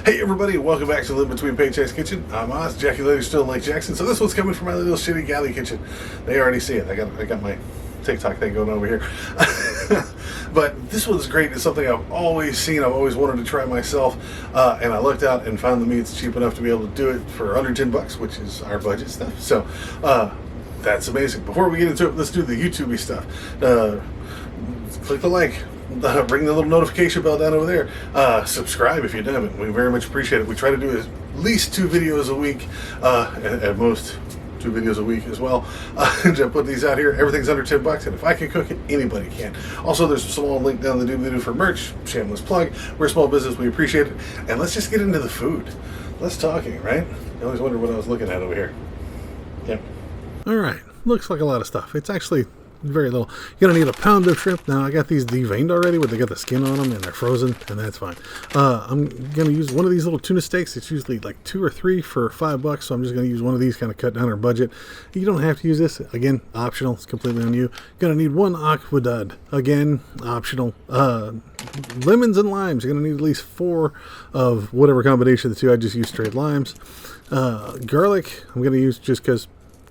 Hey everybody, welcome back to Live Between Paychecks Kitchen. I'm Oz. Jackie Lady's still in Lake Jackson, so this one's coming from my little shitty galley kitchen. They already see it. I got my TikTok thing going over here. But this one's great. It's something I've always seen. I've always wanted to try myself, and I looked out and found the meat's cheap enough to be able to do it for under $10, which is our budget stuff. So that's amazing. Before we get into it, let's do the YouTube-y stuff. Click the like. Ring the little notification bell down over there. Subscribe if you haven't. We very much appreciate it. We try to do at least 2 videos a week, at most 2 videos a week as well. To put these out here, everything's under $10, and if I can cook it, anybody can. Also, there's a small link down the doobly-doo for merch. Shameless plug. We're a small business. We appreciate it. And let's just get into the food. Let's talking, right? I always wonder what I was looking at over here. Yep. All right. Looks like a lot of stuff. It's actually very little. You're gonna need a pound of shrimp. Now I got these deveined already, but they got the skin on them and they're frozen, and that's fine. I'm gonna use one of these little tuna steaks. It's usually like 2 or 3 for $5, so I'm just gonna use one of these, kind of cut down our budget. You don't have to use this. Again, optional. It's completely on you. Gonna need 1 aquadud. Again, optional. Lemons and limes. You're gonna need at least 4 of whatever combination of the two. I just use straight limes. Garlic. I'm gonna use just because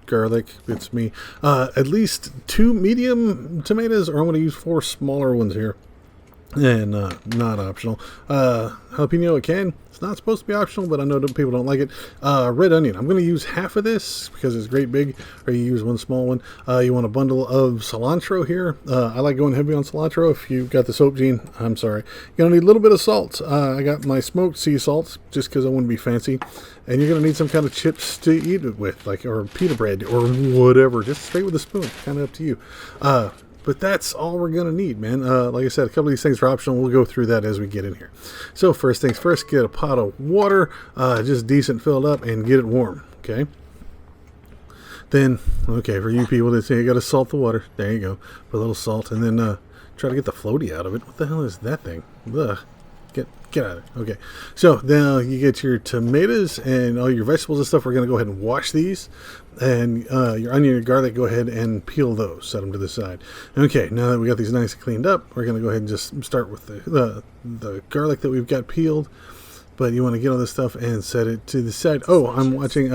garlic, it's me. At least 2 medium tomatoes, or I'm going to use 4 smaller ones here. And not optional. Jalapeno a can. It's not supposed to be optional, but I know that people don't like it. Red onion. I'm going to use half of this because it's great big, or you use 1 small one. You want a bundle of cilantro here. I like going heavy on cilantro. If you've got the soap gene, I'm sorry. You're going to need a little bit of salt. I got my smoked sea salt just because I want to be fancy. And you're going to need some kind of chips to eat it with, like, or pita bread or whatever. Just straight with a spoon. Kind of up to you. But that's all we're going to need, man. Like I said, a couple of these things are optional. We'll go through that as we get in here. So first things first, get a pot of water, just decent filled up, and get it warm, okay? Then, okay, for you people that say you got to salt the water, there you go. Put a little salt, and then try to get the floaty out of it. What the hell is that thing? Ugh. Get out of it. Okay. So then you get your tomatoes and all your vegetables and stuff. We're going to go ahead and wash these. And your onion and garlic, go ahead and peel those. Set them to the side. Okay. Now that we got these nice and cleaned up, we're going to go ahead and just start with the garlic that we've got peeled. But you want to get all this stuff and set it to the side. Oh, I'm watching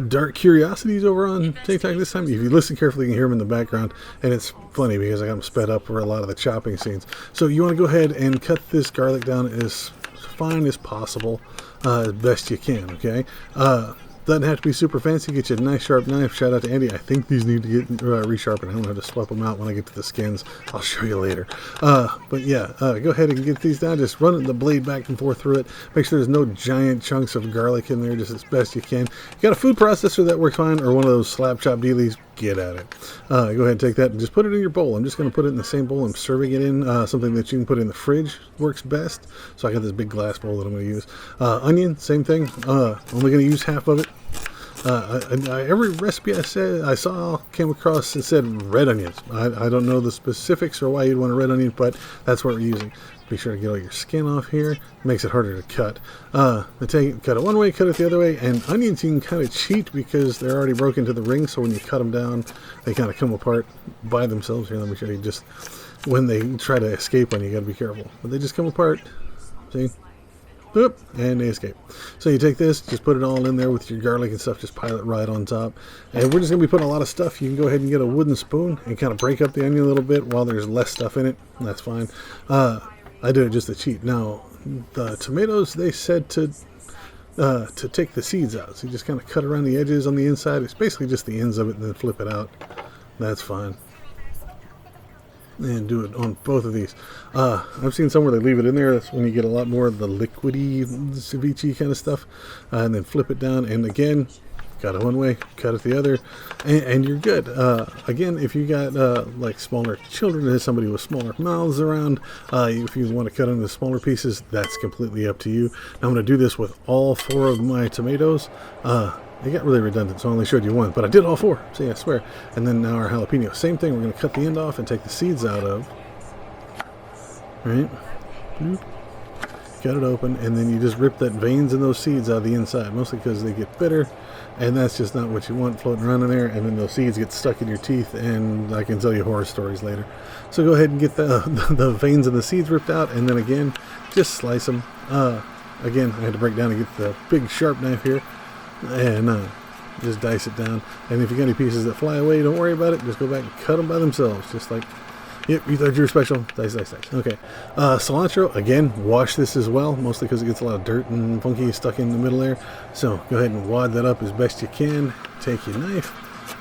Dark Curiosities over on TikTok this time. If you listen carefully, you can hear them in the background. And it's funny because I got them sped up for a lot of the chopping scenes. So you want to go ahead and cut this garlic down as fine as possible, as best you can, okay? Doesn't have to be super fancy. Get you a nice sharp knife. Shout out to Andy. I think these need to get resharpened. I don't know how to swap them out when I get to the skins. I'll show you later. But yeah, go ahead and get these down. Just run the blade back and forth through it. Make sure there's no giant chunks of garlic in there, just as best you can. You got a food processor, that works fine, or one of those slap chop dealies, get at it. Go ahead and take that and just put it in your bowl. I'm just going to put it in the same bowl I'm serving it in. Something that you can put in the fridge works best. So I got this big glass bowl that I'm going to use. Onion, same thing. Only going to use half of it. Every recipe I saw came across and said red onions. I don't know the specifics or why you'd want a red onion, but that's what we're using. Be sure to get all your skin off here. It makes it harder to cut. Cut it one way, cut it the other way. And onions you can kind of cheat because they're already broken to the ring, so when you cut them down, they kind of come apart by themselves. Here, let me show you. Just when they try to escape one, you got to be careful. But they just come apart. See? Oop, and they escape. So you take this, just put it all in there with your garlic and stuff, just pile it right on top. And we're just going to be putting a lot of stuff. You can go ahead and get a wooden spoon and kind of break up the onion a little bit while there's less stuff in it. That's fine. I do it just to cheat. Now, the tomatoes, they said to take the seeds out. So you just kind of cut around the edges on the inside. It's basically just the ends of it and then flip it out. That's fine. And do it on both of these. I've seen some where they leave it in there. That's when you get a lot more of the liquidy ceviche kind of stuff. And then flip it down. And again, cut it one way, cut it the other, and you're good. Again, if you got like smaller children and somebody with smaller mouths around, if you want to cut into smaller pieces, that's completely up to you. Now I'm going to do this with all 4 of my tomatoes. It got really redundant, so I only showed you one, but I did all 4, see, I swear. And then now our jalapeno, same thing. We're going to cut the end off and take the seeds out of. Right? Cut it open, and then you just rip that veins in those seeds out of the inside, mostly because they get bitter, and that's just not what you want floating around in there. And then those seeds get stuck in your teeth, and I can tell you horror stories later. So go ahead and get the veins and the seeds ripped out, and then again, just slice them. again, I had to break down and get the big sharp knife here, and just dice it down. And if you got any pieces that fly away, don't worry about it. Just go back and cut them by themselves, just like, yep, you thought you were special. Dice, dice, dice. Okay. Cilantro, again, wash this as well, mostly because it gets a lot of dirt and funky stuck in the middle there. So go ahead and wad that up as best you can. Take your knife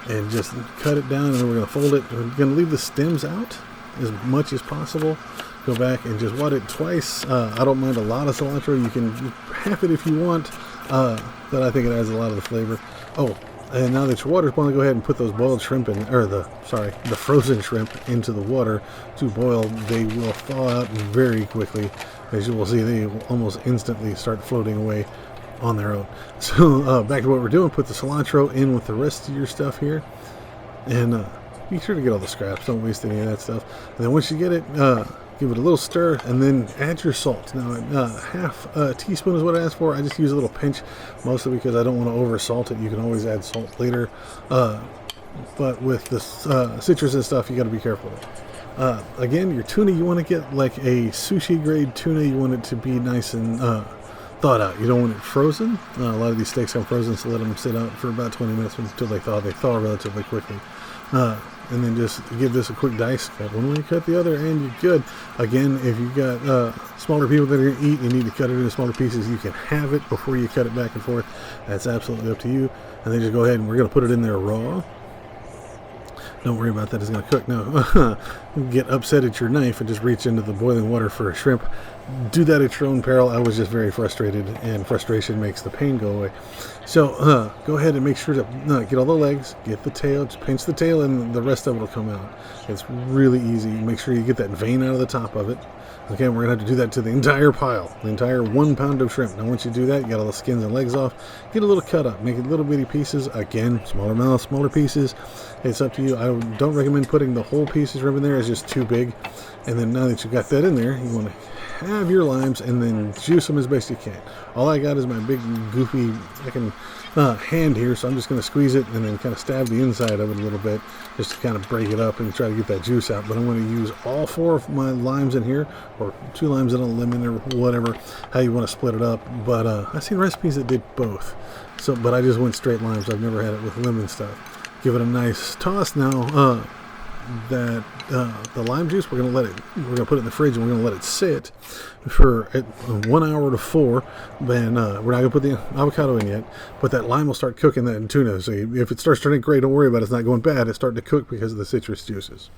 and just cut it down, and then we're going to fold it. We're going to leave the stems out as much as possible. Go back and just wad it twice. I don't mind a lot of cilantro. You can half it if you want, but I think it adds a lot of the flavor. Oh, and now that your water's boiling, go ahead and put those boiled shrimp in, or the frozen shrimp into the water to boil. They will thaw out very quickly. As you will see, they will almost instantly start floating away on their own. So back to what we're doing, put the cilantro in with the rest of your stuff here. And be sure to get all the scraps. Don't waste any of that stuff. And then once you get it, give it a little stir, and then add your salt. Now, half a teaspoon is what I asked for. I just use a little pinch, mostly because I don't want to over salt it. You can always add salt later. But with the citrus and stuff, you got to be careful. Again, your tuna, you want to get like a sushi grade tuna. You want it to be nice and thawed out. You don't want it frozen. A lot of these steaks come frozen, so let them sit out for about 20 minutes until they thaw. They thaw relatively quickly. And then just give this a quick dice. Cut one way, cut the other, and you're good. Again, if you've got smaller people that are going to eat, you need to cut it into smaller pieces. You can have it before you cut it back and forth. That's absolutely up to you. And then just go ahead, and we're going to put it in there raw. Don't worry about that, it's going to cook. Now, get upset at your knife and just reach into the boiling water for a shrimp. Do that at your own peril. I was just very frustrated, and frustration makes the pain go away. So go ahead and make sure to get all the legs, get the tail, just pinch the tail, and the rest of it will come out. It's really easy. Make sure you get that vein out of the top of it. Okay, we're going to have to do that to the entire pile, the entire 1 pound of shrimp. Now, once you do that, you got all the skins and legs off. Get a little cut up, make it little bitty pieces. Again, smaller mouth, smaller pieces. It's up to you. I don't recommend putting the whole piece of shrimp in there. It's just too big. And then now that you got that in there, you want to have your limes and then juice them as best you can. All I got is my big goofy hand here, so I'm just going to squeeze it and then kind of stab the inside of it a little bit just to kind of break it up and try to get that juice out. But I'm going to use all 4 of my limes in here, or 2 limes and a lemon, or whatever, how you want to split it up. But I've seen recipes that did both, but I just went straight limes. I've never had it with lemon stuff. Give it a nice toss. Now that the lime juice, we're going to put it in the fridge, and we're going to let it sit for 1 hour to 4. Then we're not going to put the avocado in yet, but that lime will start cooking that tuna. So if it starts turning gray, don't worry about it. It's not going bad. It's starting to cook because of the citrus juices.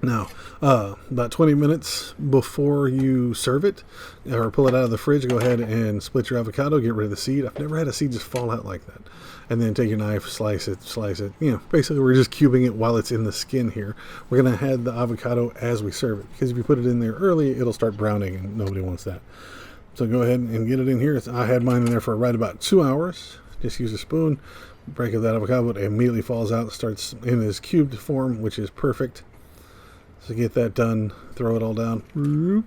Now, about 20 minutes before you serve it or pull it out of the fridge, go ahead and split your avocado, get rid of the seed. I've never had a seed just fall out like that. And then take your knife, slice it. You know, basically we're just cubing it while it's in the skin here. We're going to add the avocado as we serve it, because if you put it in there early, it'll start browning, and nobody wants that. So go ahead and get it in here. I had mine in there for right about 2 hours. Just use a spoon, break up that avocado. It immediately falls out, starts in this cubed form, which is perfect. So get that done, throw it all down, and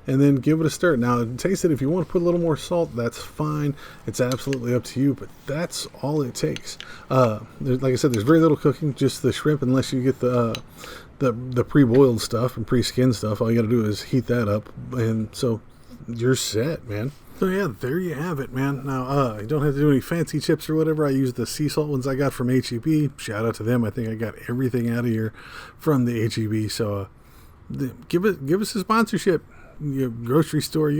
then give it a stir. Now, taste it. If you want to put a little more salt, that's fine. It's absolutely up to you, but that's all it takes. Like I said, there's very little cooking, just the shrimp, unless you get the pre-boiled stuff and pre-skinned stuff. All you got to do is heat that up, and so you're set, man. So yeah, there you have it, man. Now, you don't have to do any fancy chips or whatever. I use the sea salt ones I got from HEB. Shout out to them. I think I got everything out of here from the HEB. So give us a sponsorship. Your grocery store,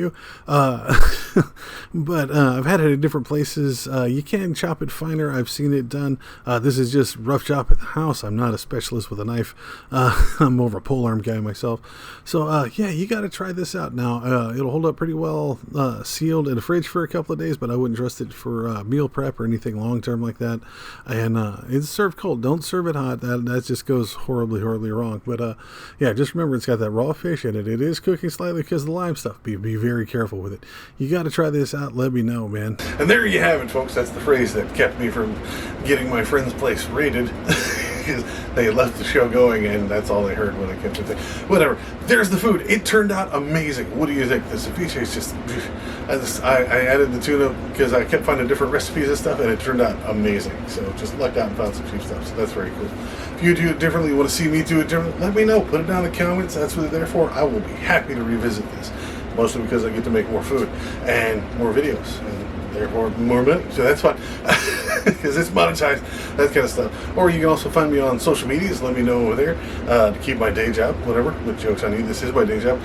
but I've had it at different places. You can chop it finer. I've seen it done. This is just rough chop at the house. I'm not a specialist with a knife. I'm more of a polearm guy myself. So yeah, you got to try this out. Now it'll hold up pretty well sealed in the fridge for a couple of days, but I wouldn't trust it for meal prep or anything long term like that. And it's served cold. Don't serve it hot. That just goes horribly wrong. But yeah, just remember, it's got that raw fish in it. It is cooking slightly because of the lime stuff. Be very careful with it. You got to try this out. Let me know, man. And there you have it, folks. That's the phrase that kept me from getting my friend's place raided, because they left the show going, and that's all they heard when I kept it. Whatever. There's the food. It turned out amazing. What do you think? The ceviche is just... I added the tuna because I kept finding different recipes and stuff, and it turned out amazing. So just lucked out and found some cheap stuff. So that's very cool. If you do it differently, you want to see me do it differently, let me know. Put it down in the comments. That's what they're there for. I will be happy to revisit this. mostly because I get to make more food and more videos, and therefore more money. So that's fun, because it's monetized, that kind of stuff. Or you can also find me on social medias. Let me know over there to keep my day job, whatever. With jokes on you, this is my day job.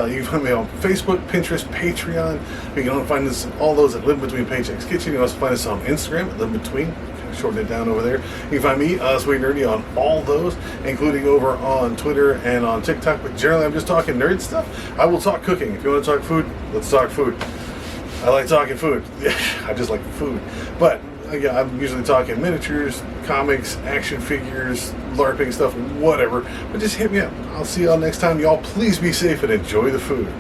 You can find me on Facebook, Pinterest, Patreon. You can also find us all those at Live Between Paychecks Kitchen. You can also find us on Instagram at Live Between. Shorten it down over there. You can find me, Sweet Nerdy, on all those, including over on Twitter and on TikTok. But generally, I'm just talking nerd stuff. I will talk cooking. If you want to talk food, let's talk food. I like talking food. I just like food. But again, I'm usually talking miniatures, comics, action figures, LARPing stuff, whatever. But just hit me up. I'll see y'all next time. Y'all please be safe and enjoy the food.